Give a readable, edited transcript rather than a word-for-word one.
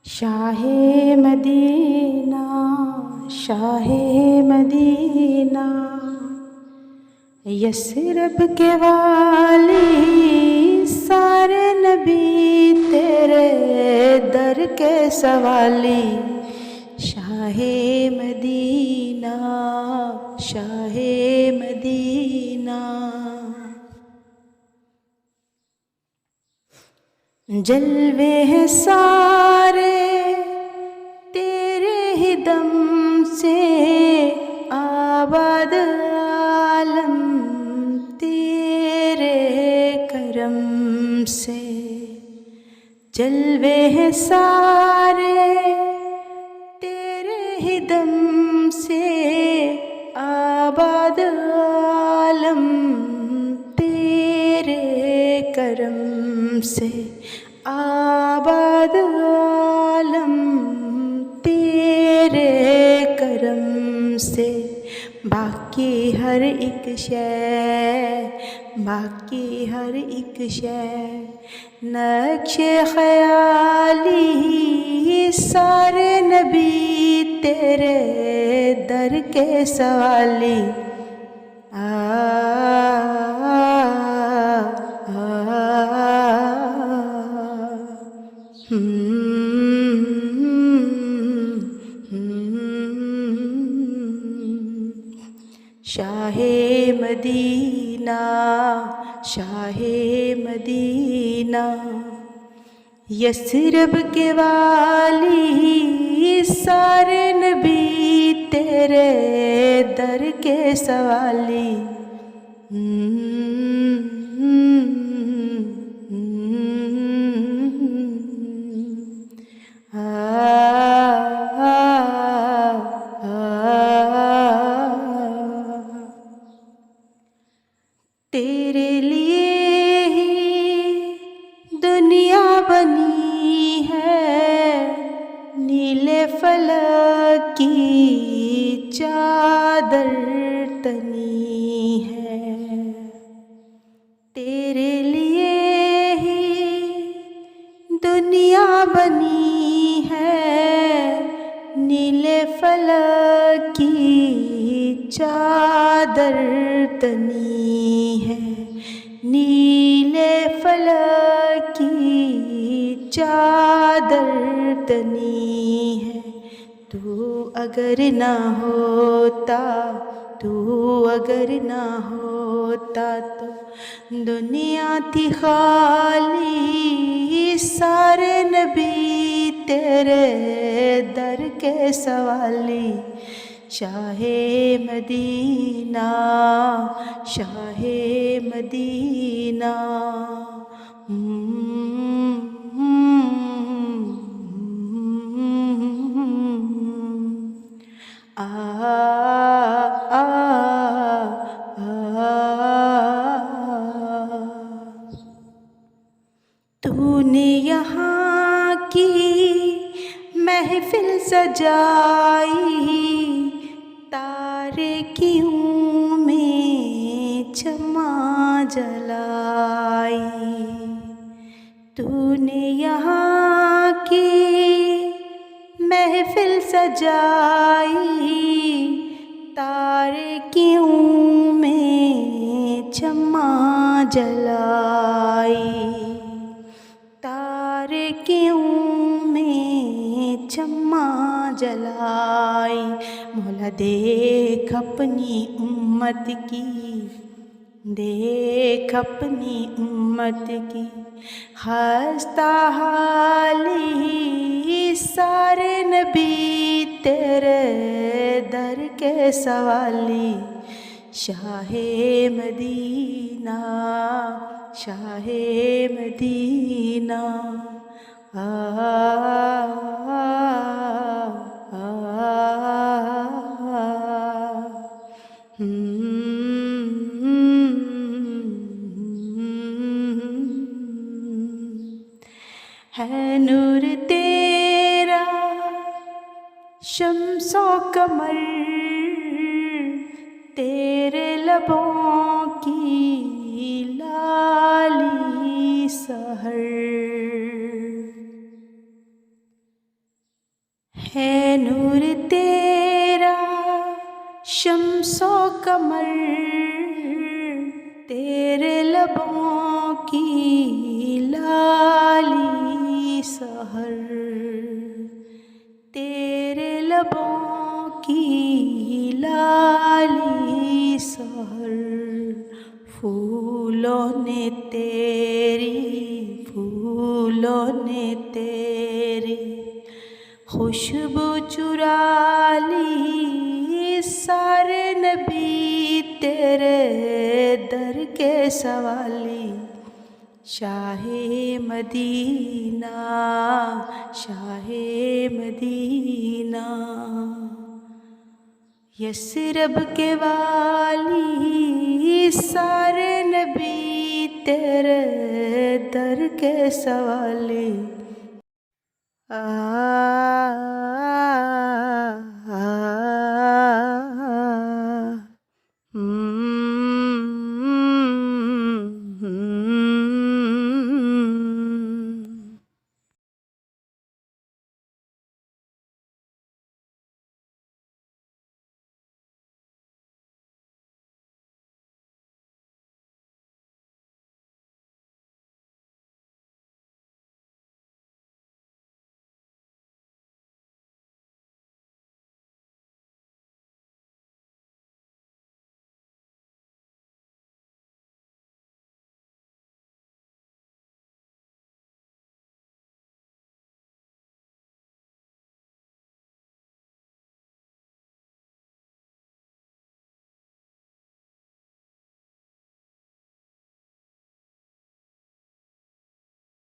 Shah Medina, Shah Medina, Yathrib के वाली, सारे नबी तेरे दर के सवाली। शाहे मदीना, शाहे मदीना, जलवे हैं सारे तेरे ही दम से, आबाद आलम तेरे करम से। जलवे हैं सारे तेरे ही दम से, आबाद आलम तेरे करम से। आबाद आलम तेरे करम से। बाकी हर एक शय, बाकी हर एक शय नक्शे ख़याली, सारे नबी तेरे दर के सवाली। Shah Medina, Shah Medina, Yathrib के वाली, सारे नबी तेरे दर के सवाली। तेरे लिए ही दुनिया बनी है, नीले फलक की चादर तनी है। तेरे लिए ही दुनिया बनी है, नीले फलक की चादर तनी है। नीले फलक की चादर तनी है। तू अगर ना होता, तू अगर ना होता तो दुनिया थी खाली, सारे नबी तेरे दर के सवाली। शाहे मदीना, शाहे मदीना, तूने यहाँ की महफिल सजाई, तारे क्यों में क्षमा जलाई। तूने यहाँ की महफिल सजाई, तारे क्यों में क्षमा जलाई। तारे क्यों में क्षमा जलाई। मौला देख अपनी उम्मत की, देख अपनी उम्मत की खस्ता हाली, सारे नबी तेरे दर के सवाली। शाहे मदीना, शाहे मदीना, है नूर तेरा शम्सो कमर तेरे लबों की लाली सहर है नूर तेरा शम्सो कमर तेरे लबों की लाली सहर तेरे लबों की लाली सहर फूलों ने तेरी खुशबू चुरा ली सारे नबी तेरे दर के सवाली शाहे मदीना यसरब के वाली सारे नबी तेरे दर के सवाली आ